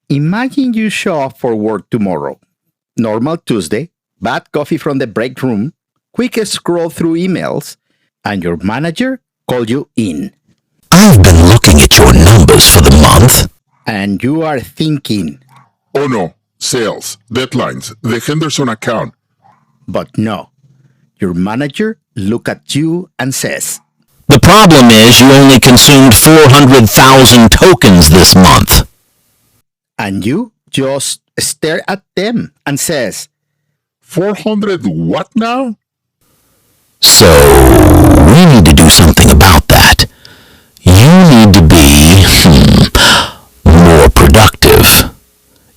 Imagine you show up for work tomorrow. Normal Tuesday, bad coffee from the break room, quick scroll through emails, and your manager called you in. I've been looking at your numbers for the month. And you are thinking, Oh no, sales, deadlines, the Henderson account. but no. Your manager look at you and says, The problem is you only consumed 400,000 tokens this month. and you just stare at them and says, 400 what now? So, we need to do something about that. You need to be more productive.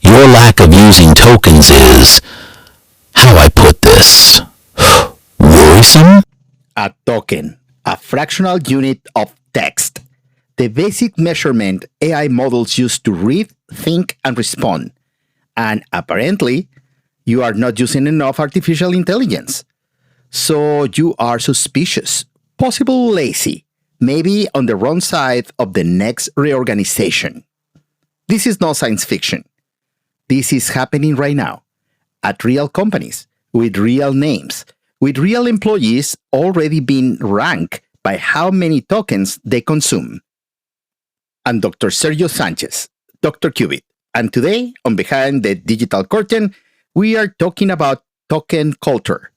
Your lack of using tokens is, how do I put this, worrisome? a token, a fractional unit of text. The basic measurement AI models use to read, think, and respond. And apparently, you are not using enough artificial intelligence. So you are suspicious, possibly lazy, maybe on the wrong side of the next reorganization. This is not science fiction. This is happening right now at real companies with real names, with real employees already being ranked by how many tokens they consume. I'm Dr. Sergio Sanchez, Dr. Qubit, and today on Behind the Digital Curtain, we are talking about token culture,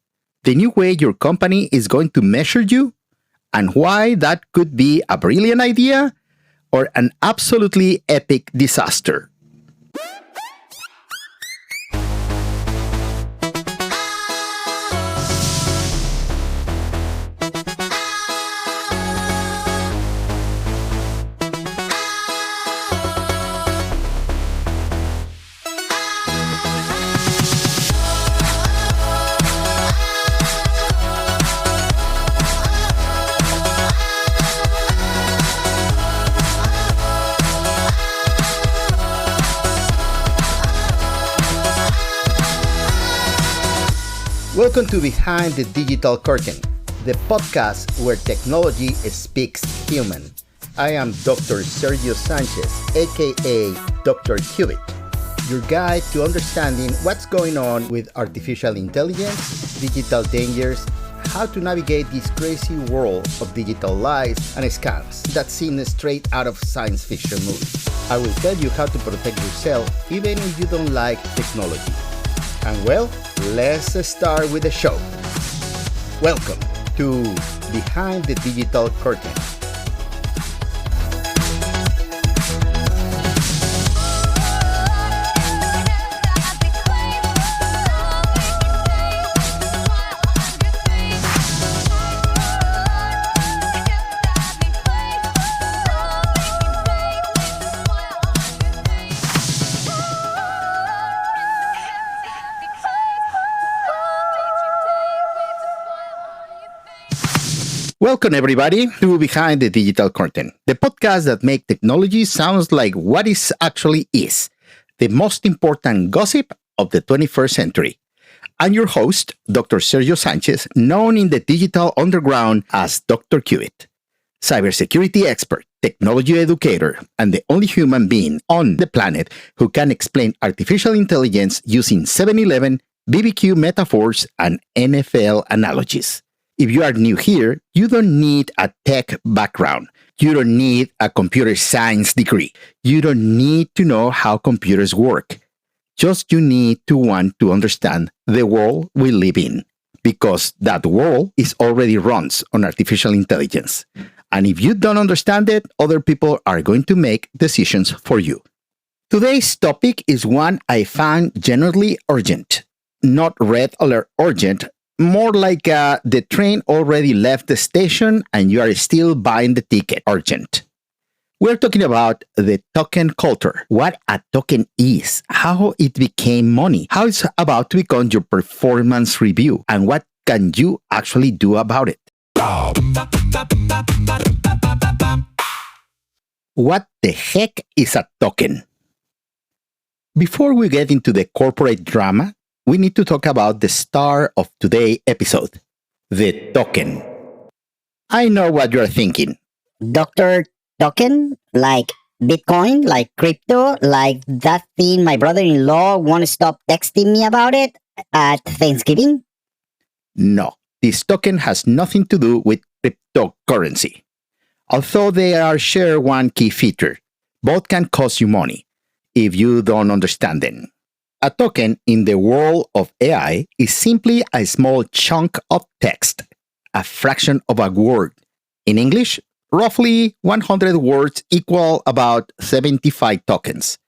the new way your company is going to measure you, and why that could be a brilliant idea or an absolutely epic disaster. Welcome to Behind the Digital Curtain, the podcast where technology speaks human. I am Dr. Sergio Sanchez, aka Dr. Qubit, your guide to understanding what's going on with artificial intelligence, digital dangers, how to navigate this crazy world of digital lies and scams that seem straight out of science fiction movies. I will tell you how to protect yourself even if you don't like technology. And well, let's start with the show. Welcome to Behind the Digital Curtain. Welcome everybody to Behind the Digital Curtain, the podcast that makes technology sounds like what it actually is, the most important gossip of the 21st century. I'm your host, Dr. Sergio Sanchez, known in the digital underground as Dr. Qubit, cybersecurity expert, technology educator, and the only human being on the planet who can explain artificial intelligence using 7-Eleven, BBQ metaphors, and NFL analogies. If you are new here, you don't need a tech background. You don't need a computer science degree. You don't need to know how computers work. Just you need to want to understand the world we live in, because that world is already runs on artificial intelligence. And if you don't understand it, other people are going to make decisions for you. Today's topic is one I found generally urgent, not red alert urgent, more like the train already left the station and you are still buying the ticket urgent. We're talking about the token culture, what a token is, how it became money, how it's about to become your performance review, and what can you actually do about it. What the heck is a token? Before we get into the corporate drama, we need to talk about the star of today's episode, the token. I know what you're thinking. Dr. Token? Like Bitcoin, like crypto, like that thing my brother-in-law won't stop texting me about it at Thanksgiving? No, this token has nothing to do with cryptocurrency. Although they are share one key feature, both can cost you money if you don't understand them. A token in the world of AI is simply a small chunk of text, a fraction of a word. In English, roughly 100 words equal about 75 tokens.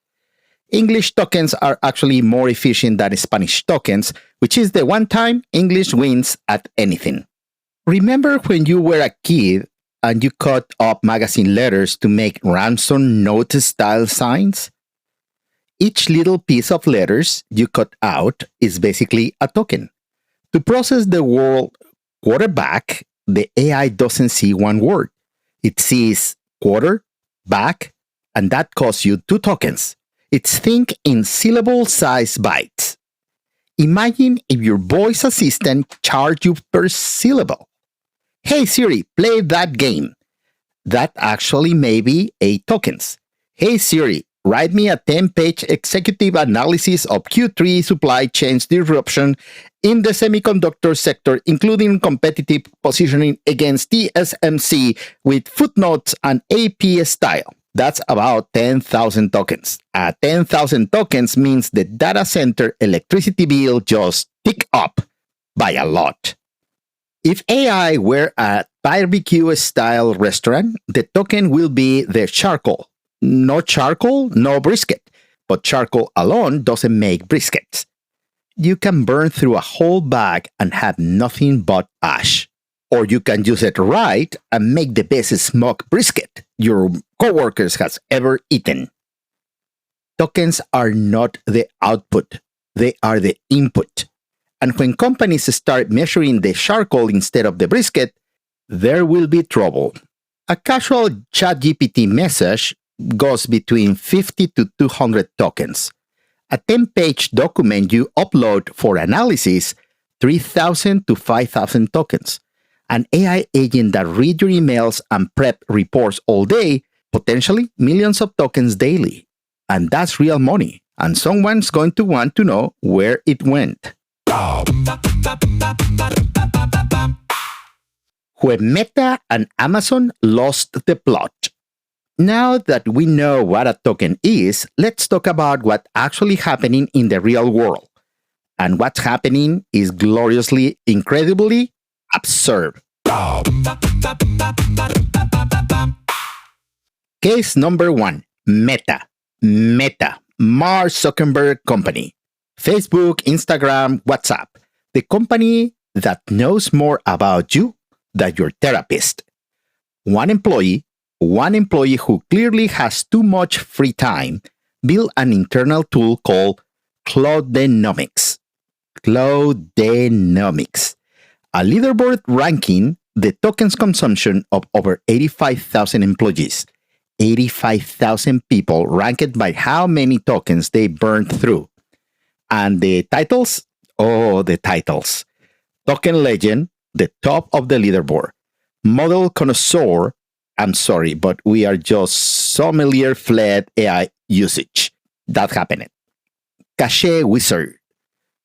English tokens are actually more efficient than Spanish tokens, which is the one time English wins at anything. Remember when you were a kid and you cut up magazine letters to make ransom note style signs? Each little piece of letters you cut out is basically a token. To process the word quarterback, the AI doesn't see one word. It sees quarter, back, and that costs you 2 tokens. It's think in syllable-size bytes. Imagine if your voice assistant charged you per syllable. Hey Siri, play that game. That actually may be 8 tokens. Hey Siri, write me a 10-page executive analysis of Q3 supply chains disruption in the semiconductor sector, including competitive positioning against TSMC with footnotes and AP style. That's about 10,000 tokens. 10,000 tokens means the data center electricity bill just tick up by a lot. If AI were a barbecue-style restaurant, the token will be the charcoal. No charcoal, no brisket. But charcoal alone doesn't make briskets. You can burn through a whole bag and have nothing but ash. Or you can use it right and make the best smoked brisket your coworkers has ever eaten. Tokens are not the output, they are the input. And when companies start measuring the charcoal instead of the brisket, there will be trouble. A casual ChatGPT message goes between 50 to 200 tokens. A 10-page document you upload for analysis, 3,000 to 5,000 tokens. An AI agent that reads your emails and prep reports all day, potentially millions of tokens daily. And that's real money. And someone's going to want to know where it went. When Meta and Amazon lost the plot. Now that we know what a token is, let's talk about what's actually happening in the real world. And what's happening is gloriously, incredibly absurd. Case number 1, Meta. Meta, Mark Zuckerberg company. Facebook, Instagram, WhatsApp. The company that knows more about you than your therapist. One employee who clearly has too much free time built an internal tool called Cloudnomics. Cloudnomics. A leaderboard ranking the tokens consumption of over 85,000 employees. 85,000 people ranked by how many tokens they burned through. And the titles? Oh, the titles. Token Legend, the top of the leaderboard. Model Connoisseur, I'm sorry, but we are just sommelier fled AI usage. That happened. Cache Wizard,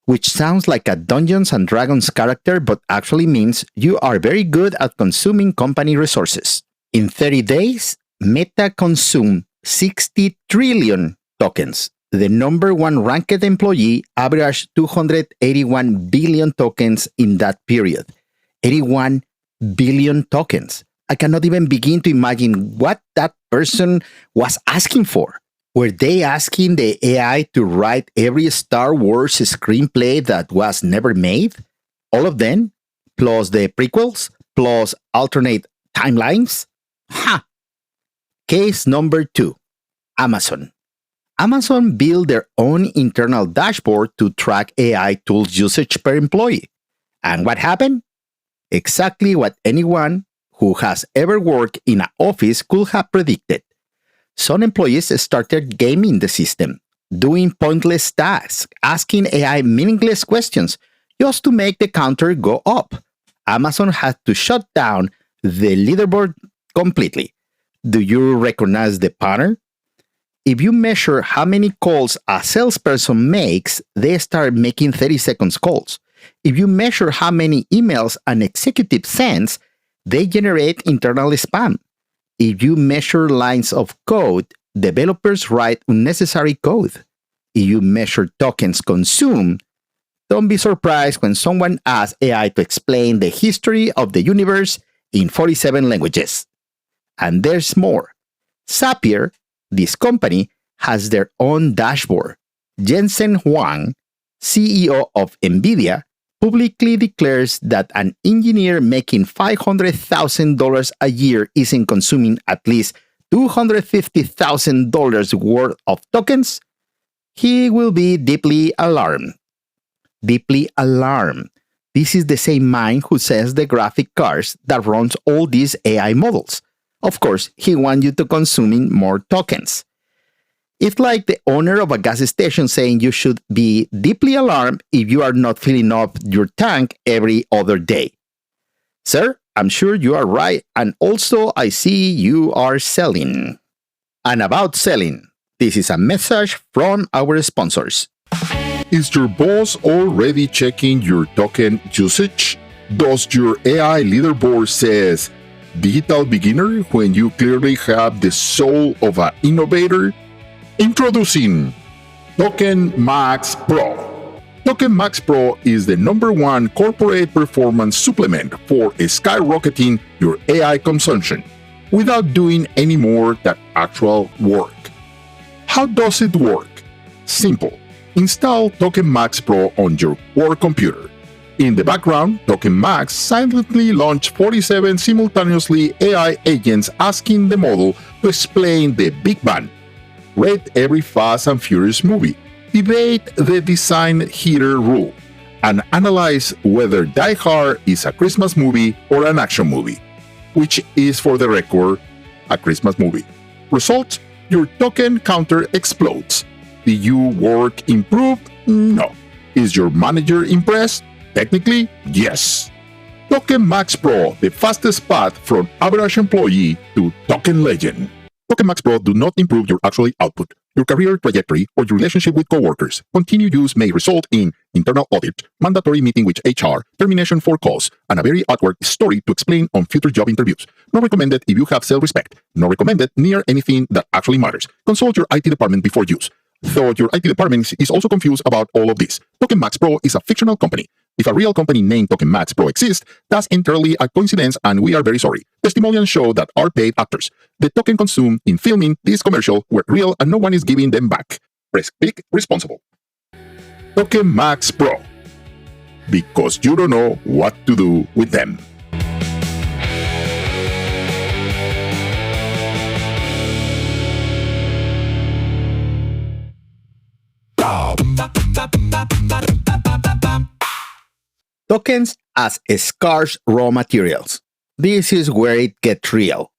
which sounds like a Dungeons and Dragons character, but actually means you are very good at consuming company resources. In 30 days, Meta consumed 60 trillion tokens. The number one ranked employee averaged 281 billion tokens in that period. 81 billion tokens. I cannot even begin to imagine what that person was asking for. Were they asking the AI to write every Star Wars screenplay that was never made? All of them? Plus the prequels? Plus alternate timelines? Ha! Case number 2. Amazon. Amazon built their own internal dashboard to track AI tools usage per employee. And what happened? Exactly what anyone who has ever worked in an office could have predicted. Some employees started gaming the system, doing pointless tasks, asking AI meaningless questions just to make the counter go up. Amazon had to shut down the leaderboard completely. Do you recognize the pattern? If you measure how many calls a salesperson makes, they start making 30 seconds calls. If you measure how many emails an executive sends, they generate internal spam. If you measure lines of code, developers write unnecessary code. If you measure tokens consumed, don't be surprised when someone asks AI to explain the history of the universe in 47 languages. And there's more. Zapier, this company, has their own dashboard. Jensen Huang, CEO of NVIDIA, publicly declares that an engineer making $500,000 a year isn't consuming at least $250,000 worth of tokens, he will be deeply alarmed. Deeply alarmed. This is the same mind who says the graphic cards that runs all these AI models. Of course, he wants you to consuming more tokens. It's like the owner of a gas station saying you should be deeply alarmed if you are not filling up your tank every other day. Sir, I'm sure you are right, and also I see you are selling. And about selling, this is a message from our sponsors. Is your boss already checking your token usage? Does your AI leaderboard says digital beginner when you clearly have the soul of an innovator? Introducing Token Max Pro. Token Max Pro is the #1 corporate performance supplement for skyrocketing your AI consumption without doing any more than actual work. How does it work? Simple. Install Token Max Pro on your work computer. In the background, Token Max silently launched 47 simultaneously AI agents asking the model to explain the Big Bang, rate every Fast and Furious movie, debate the design heater rule, and analyze whether Die Hard is a Christmas movie or an action movie, which is, for the record, a Christmas movie. Result: your token counter explodes. Did your work improve? No. Is your manager impressed? Technically, yes. Token Max Pro, the fastest path from average employee to token legend. Token Max Pro do not improve your actual output, your career trajectory, or your relationship with coworkers. Continued use may result in internal audit, mandatory meeting with HR, termination for cause, and a very awkward story to explain on future job interviews. Not recommended if you have self-respect. Not recommended near anything that actually matters. Consult your IT department before use. Though your IT department is also confused about all of this. Token Max Pro is a fictional company. If a real company named Token Max Pro exists, that's entirely a coincidence and we are very sorry. Testimonials show that are paid actors. The token consumed in filming this commercial were real and no one is giving them back. Click responsible. Token Max Pro. Because you don't know what to do with them. Tokens as scarce raw materials. This is where it gets real.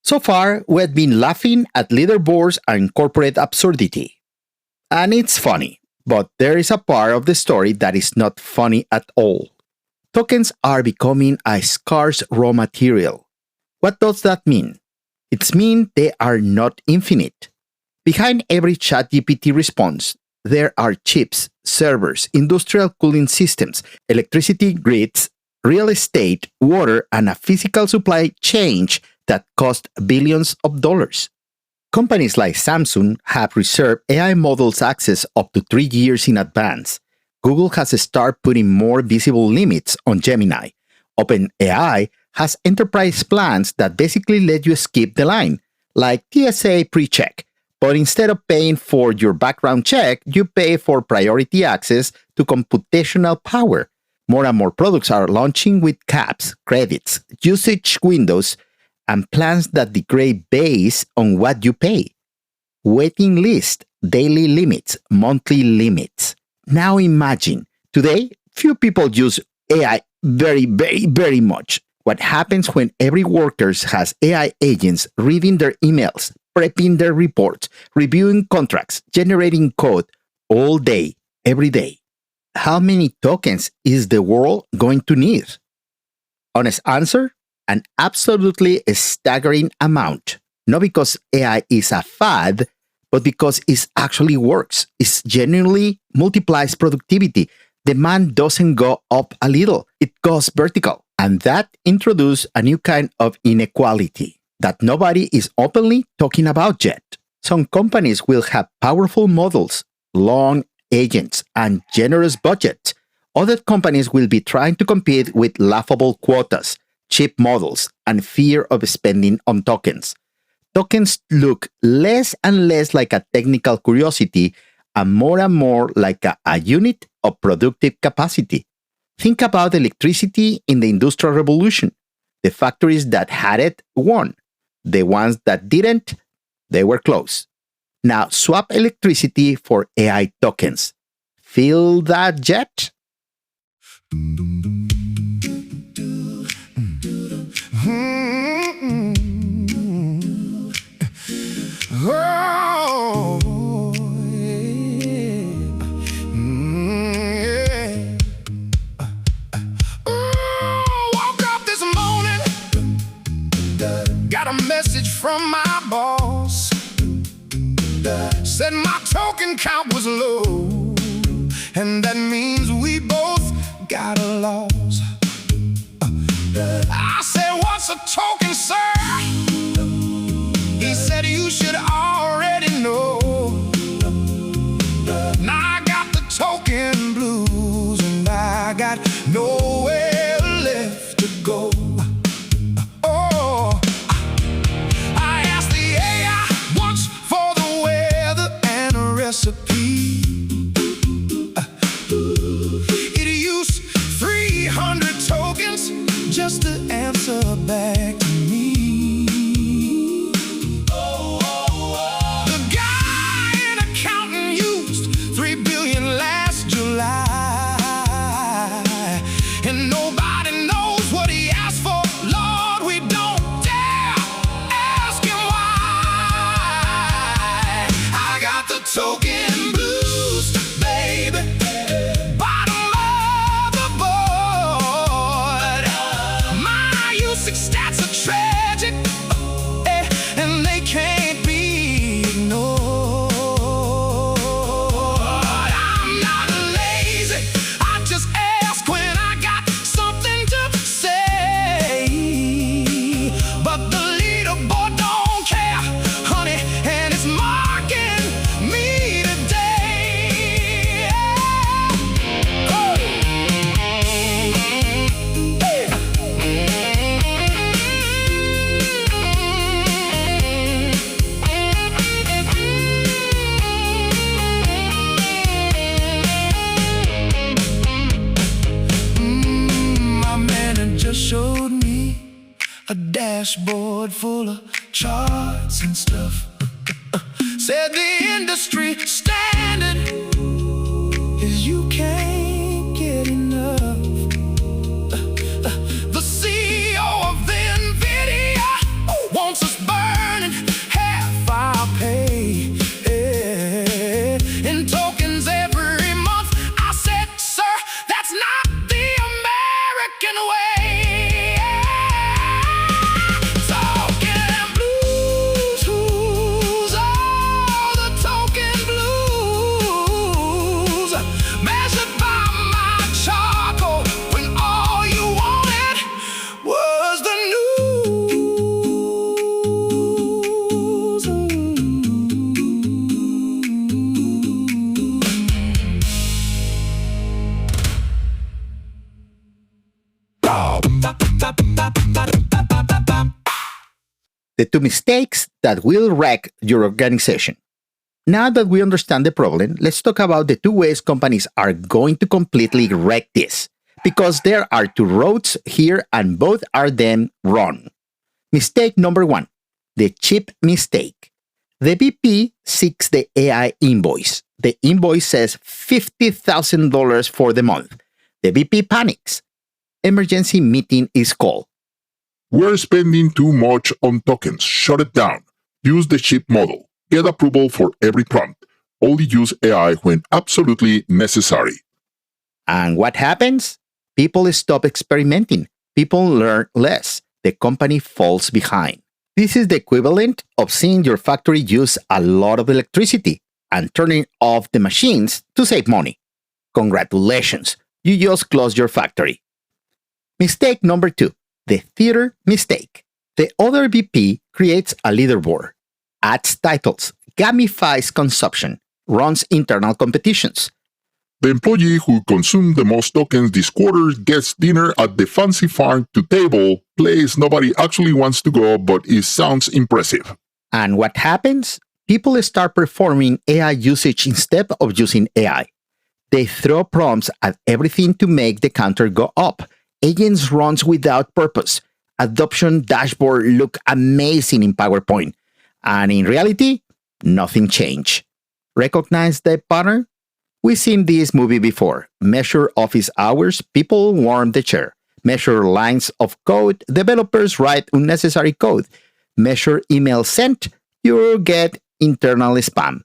So far, we've been laughing at leaderboards and corporate absurdity. And it's funny, but there is a part of the story that is not funny at all. Tokens are becoming a scarce raw material. What does that mean? It means they are not infinite. Behind every ChatGPT response, there are chips, servers, industrial cooling systems, electricity grids, real estate, water, and a physical supply chain that cost billions of dollars. Companies like Samsung have reserved AI models access up to 3 years in advance. Google has started putting more visible limits on Gemini. OpenAI has enterprise plans that basically let you skip the line, like TSA pre-check. But instead of paying for your background check, you pay for priority access to computational power. More and more products are launching with caps, credits, usage windows, and plans that degrade based on what you pay. Waiting list, daily limits, monthly limits. Now imagine, today, few people use AI very much. What happens when every worker has AI agents reading their emails, prepping their reports, reviewing contracts, generating code all day, every day? How many tokens is the world going to need? Honest answer, an absolutely staggering amount. not because AI is a fad, but because it actually works. It genuinely multiplies productivity. Demand doesn't go up a little, it goes vertical. And that introduces a new kind of inequality that nobody is openly talking about yet. Some companies will have powerful models, long agents, and generous budgets. Other companies will be trying to compete with laughable quotas, cheap models, and fear of spending on tokens. Tokens look less and less like a technical curiosity and more like a unit of productive capacity. Think about electricity in the Industrial Revolution. The factories that had it won. The ones that didn't, they were closed. Now swap electricity for AI tokens. Feel that yet? Oh, yeah. Woke up this morning, got a message from my boss. Said my token count was low, and that means we both got a loss. I said, what's a token, sir? He said, you should already know. Now I got the token blues, and I got nowhere left to go. Oh, I asked the AI once for the weather and a recipe. It used 300 tokens just to answer back to me. The guy in accounting used 3 billion last July, and nobody knows what he asked for. Lord, we don't dare ask him why. I got the token blues, baby. Bottom of the board. My usage stats are tragic, and they can't be ignored. I'm not lazy, I just ask when I got something to say. But the leaderboard don't care, honey, and it's marking me today. Oh. My manager showed me a dashboard full of charts and stuff. Said the industry standard is you can't get enough. The CEO of the NVIDIA wants us burning half our pay in tokens every month. I said, sir, that's not the American way. Token blues, who's all the token blues? Measured by my charcoal when all you wanted was the The two mistakes that will wreck your organization. Now that we understand the problem, let's talk about the two ways companies are going to completely wreck this. Because there are two roads here and both are them wrong. Mistake number one, the cheap mistake. The VP seeks the AI invoice. The invoice says $50,000 for the month. The VP panics. Emergency meeting is called. We're spending too much on tokens. Shut it down. Use the cheap model. Get approval for every prompt. Only use AI when absolutely necessary. And what happens? People stop experimenting. People learn less. The company falls behind. This is the equivalent of seeing your factory use a lot of electricity and turning off the machines to save money. Congratulations, you just closed your factory. Mistake number 2, the theater mistake. The other VP creates a leaderboard, adds titles, gamifies consumption, runs internal competitions. The employee who consumed the most tokens this quarter gets dinner at the fancy farm to table, place nobody actually wants to go, but it sounds impressive. And what happens? People start performing AI usage instead of using AI. They throw prompts at everything to make the counter go up. Agents runs without purpose. Adoption dashboard look amazing in PowerPoint. And in reality, nothing changed. Recognize the pattern? We've seen this movie before. Measure office hours, people warm the chair. Measure lines of code, developers write unnecessary code. Measure email sent, you get internal spam.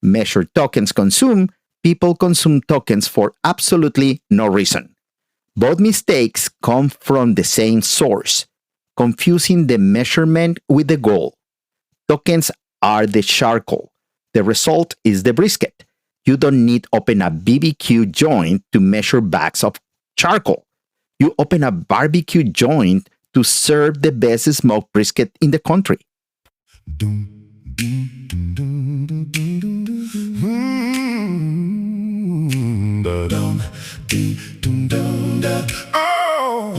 Measure tokens consumed, people consume tokens for absolutely no reason. Both mistakes come from the same source, confusing the measurement with the goal. Tokens are the charcoal. The result is the brisket. You don't need to open a BBQ joint to measure bags of charcoal. You open a barbecue joint to serve the best smoked brisket in the country. Oh,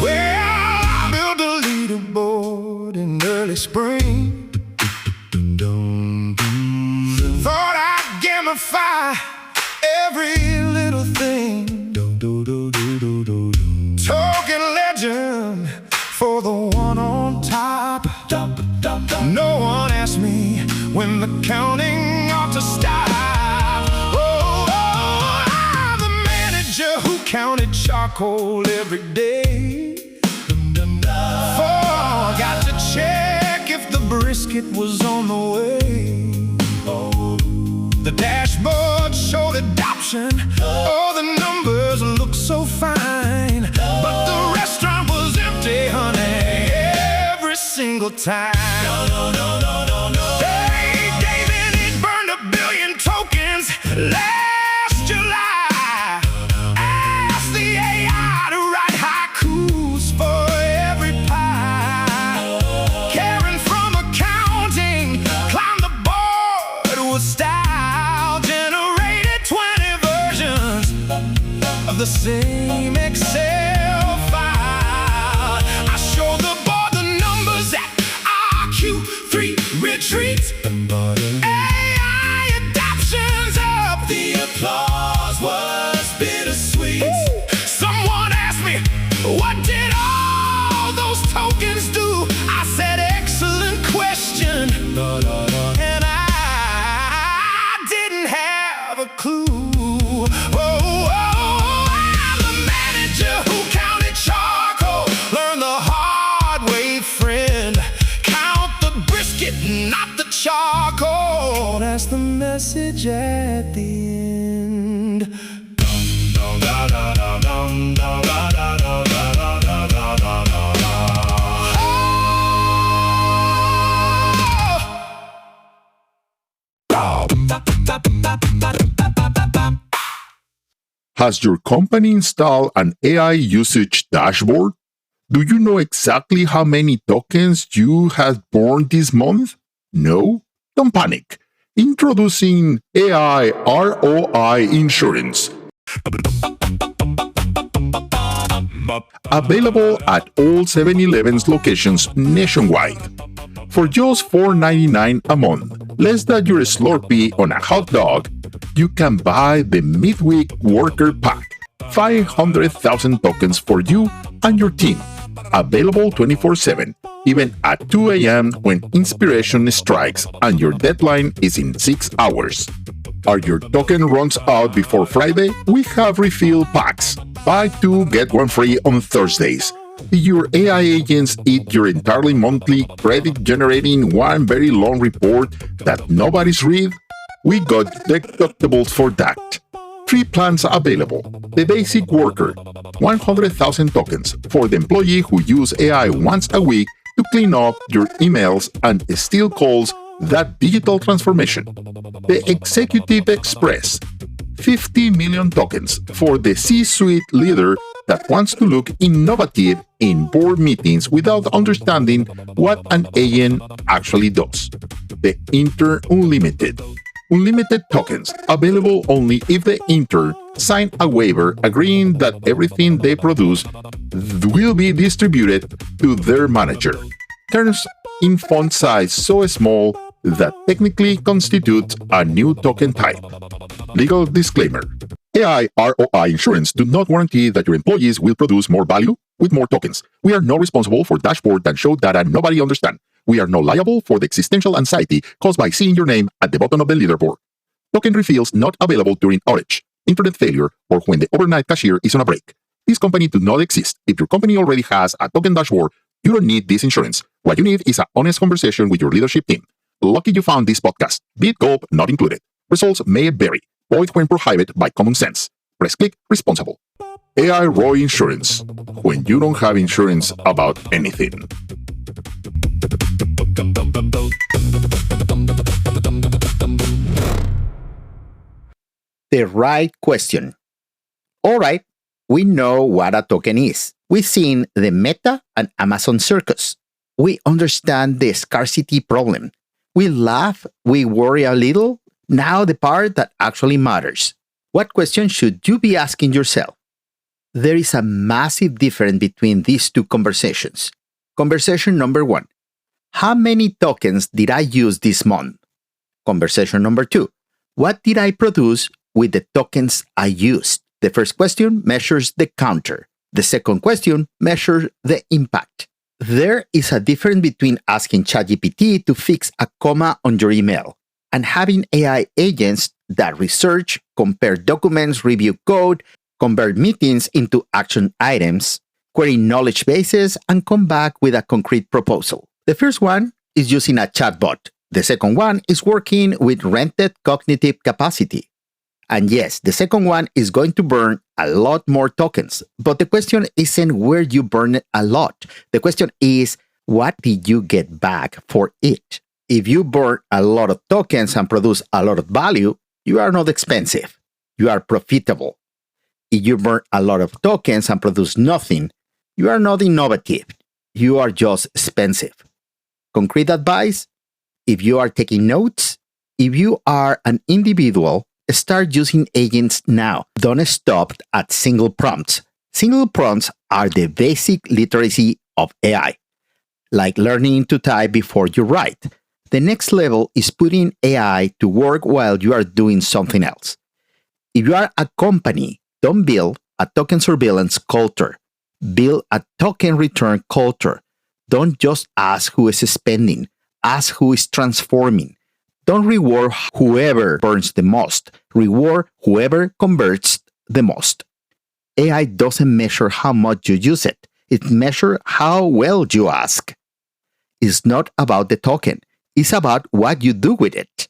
well, I built a leaderboard in early spring. Thought I'd gamify every little thing. Token legend for the one on top. No one asked me when the counting ought to stop. I'm the manager who counted charcoal every day. Forgot to check if the brisket was on the way. The dashboard showed adoption. Oh, the numbers look so fine. But the restaurant was empty, honey, every single time. No. Hey, David, it burned 1 billion tokens last July. Ask the AI to write haikus for every pie. Karen from accounting climbed the board with style, generated 20 versions of the same Excel file. I showed the board the numbers at RQ3 retreat. AI adoptions up. The applause was bittersweet. Someone asked me, what did all those tokens do? I said, excellent question. And I didn't have a clue. I'm the manager who counted charcoal. Learn the hard way, friend. Count the brisket, not the charcoal. That's the message at the end. Has your company installed an AI usage dashboard? Do you know exactly how many tokens you have burned this month? No? Don't panic. Introducing AI ROI Insurance. Available at all 7-Eleven's locations nationwide. For just $4.99 a month, less than your Slurpee on a hot dog, you can buy the Midweek Worker Pack. 500,000 tokens for you and your team. Available 24/7, even at 2 a.m. when inspiration strikes and your deadline is in 6 hours. Are your token runs out before Friday? We have refill packs. Buy 2, get 1 free on Thursdays. Did your AI agents eat your entirely monthly credit generating one very long report that nobody's read? We got deductibles for that. 3 plans available. The basic worker, 100,000 tokens for the employee who use AI once a week to clean up your emails and still calls that digital transformation. The Executive Express, 50 million tokens for the C-suite leader that wants to look innovative in board meetings without understanding what an agent actually does. The Intern Unlimited. Unlimited tokens, available only if the intern sign a waiver agreeing that everything they produce will be distributed to their manager. Terms in font size so small that technically constitutes a new token type. Legal disclaimer. AI ROI insurance do not guarantee that your employees will produce more value with more tokens. We are not responsible for dashboards that show data nobody understands. We are not liable for the existential anxiety caused by seeing your name at the bottom of the leaderboard. Token refills not available during outage, internet failure, or when the overnight cashier is on a break. These companies do not exist. If your company already has a token dashboard, you don't need this insurance. What you need is an honest conversation with your leadership team. Lucky you found this podcast. Bit Gulp not included. Results may vary. Void when prohibited by common sense. Press click responsible. AI ROI insurance. When you don't have insurance about anything. The right question. All right, we know what a token is. We've seen the Meta and Amazon circus. We understand the scarcity problem. We laugh, we worry a little. Now the part that actually matters. What question should you be asking yourself? There is a massive difference between these two conversations. Conversation number 1. How many tokens did I use this month? Conversation number 2. What did I produce with the tokens I used? The first question measures the counter. The second question measures the impact. There is a difference between asking ChatGPT to fix a comma on your email and having AI agents that research, compare documents, review code, convert meetings into action items, query knowledge bases, and come back with a concrete proposal. The first one is using a chatbot. The second one is working with rented cognitive capacity. And yes, the second one is going to burn a lot more tokens. But the question isn't where you burn it a lot. The question is, what did you get back for it? If you burn a lot of tokens and produce a lot of value, you are not expensive. You are profitable. If you burn a lot of tokens and produce nothing, you are not innovative. You are just expensive. Concrete advice? If you are taking notes, if you are an individual, start using agents now. Don't stop at single prompts. Single prompts are the basic literacy of AI, like learning to type before you write. The next level is putting AI to work while you are doing something else. If you are a company, don't build a token surveillance culture. Build a token return culture. Don't just ask who is spending. Ask who is transforming. Don't reward whoever burns the most. Reward whoever converts the most. AI doesn't measure how much you use it. It measures how well you ask. It's not about the token. It's about what you do with it.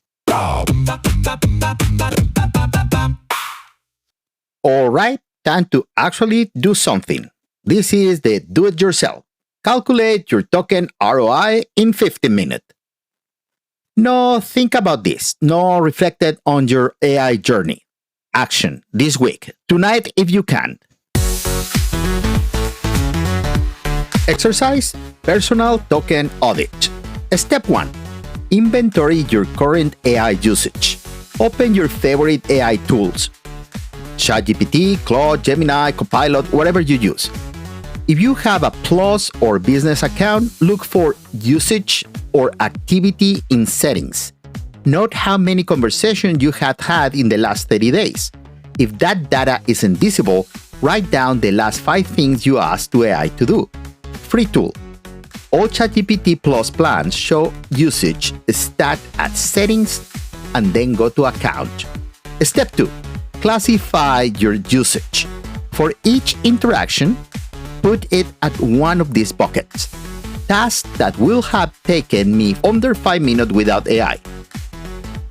All right, time to actually do something. This is the do-it-yourself. Calculate your token ROI in 15 minutes. No, think about this. No, reflect it on your AI journey. Action this week. Tonight, if you can. Exercise: Personal Token Audit. Step 1. Inventory your current AI usage. Open your favorite AI tools. ChatGPT, Claude, Gemini, Copilot, whatever you use. If you have a Plus or business account, look for usage or activity in settings. Note how many conversations you have had in the last 30 days. If that data isn't visible, write down the last 5 things you asked to AI to do. Free tool. All ChatGPT Plus plans show usage. Start at settings and then go to account. Step 2. Classify your usage. For each interaction, put it at one of these buckets. Tasks that will have taken me under 5 minutes without AI.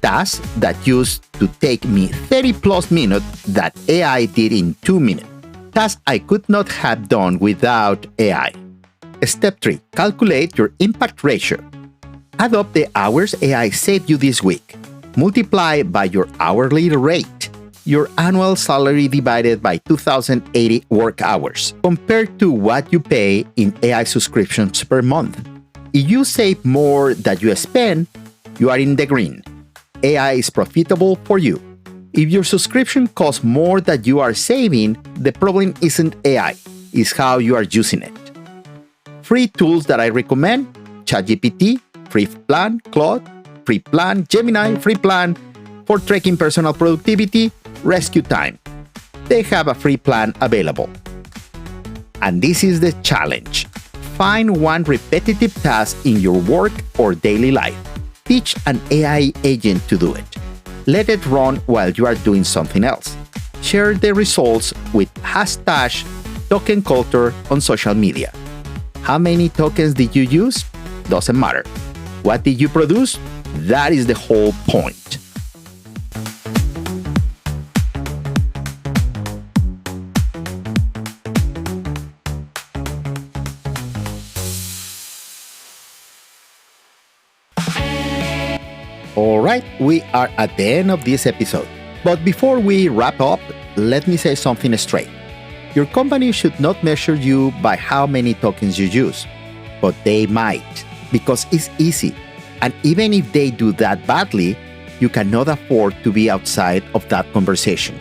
task that used to take me 30 plus minutes that AI did in 2 minutes. Tasks I could not have done without AI. Step 3. Calculate your impact ratio. Add up the hours AI saved you this week. Multiply by your hourly rate, your annual salary divided by 2,080 work hours, compared to what you pay in AI subscriptions per month. If you save more than you spend, you are in the green. AI is profitable for you. If your subscription costs more than you are saving, the problem isn't AI, it's how you are using it. Free tools that I recommend: ChatGPT, free plan; Claude, free plan; Gemini, free plan for tracking personal productivity; Rescue Time. They have a free plan available. And this is the challenge. Find one repetitive task in your work or daily life. Teach an AI agent to do it. Let it run while you are doing something else. Share the results with #TokenCulture on social media. How many tokens did you use? Doesn't matter. What did you produce? That is the whole point. Alright, we are at the end of this episode. But before we wrap up, let me say something straight. Your company should not measure you by how many tokens you use, but they might, because it's easy. And even if they do that badly, you cannot afford to be outside of that conversation.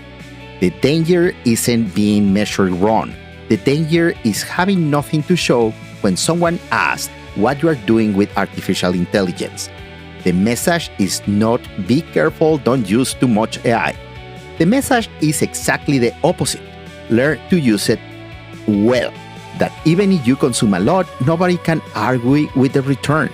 The danger isn't being measured wrong. The danger is having nothing to show when someone asks what you are doing with artificial intelligence. The message is not "be careful, don't use too much AI." The message is exactly the opposite. Learn to use it well. That even if you consume a lot, nobody can argue with the return.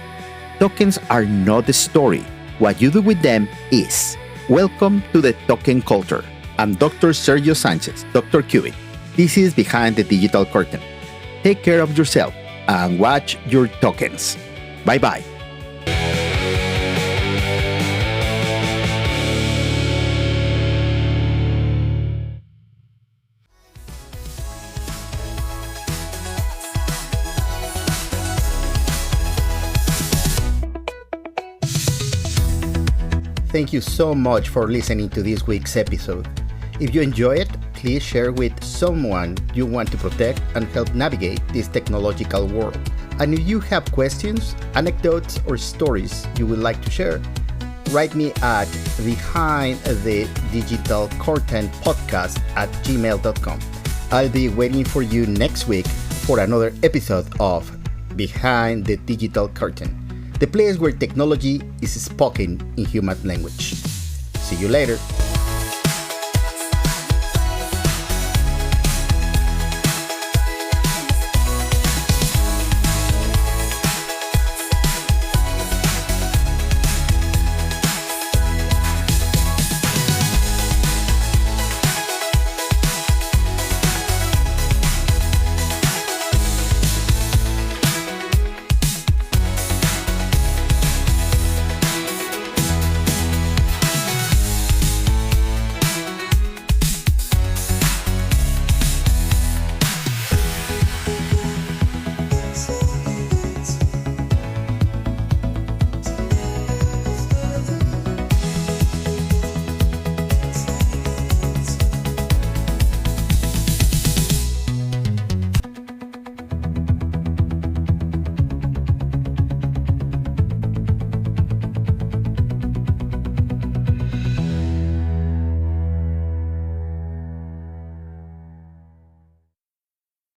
Tokens are not the story. What you do with them is. Welcome to the Token Culture. I'm Dr. Sergio Sanchez, Dr. Cubic. This is Behind the Digital Curtain. Take care of yourself and watch your tokens. Bye-bye. Thank you so much for listening to this week's episode. If you enjoy it, please share with someone you want to protect and help navigate this technological world. And if you have questions, anecdotes, or stories you would like to share, write me at behindthedigitalcurtainpodcast@gmail.com. I'll be waiting for you next week for another episode of Behind the Digital Curtain, the place where technology is spoken in human language. See you later.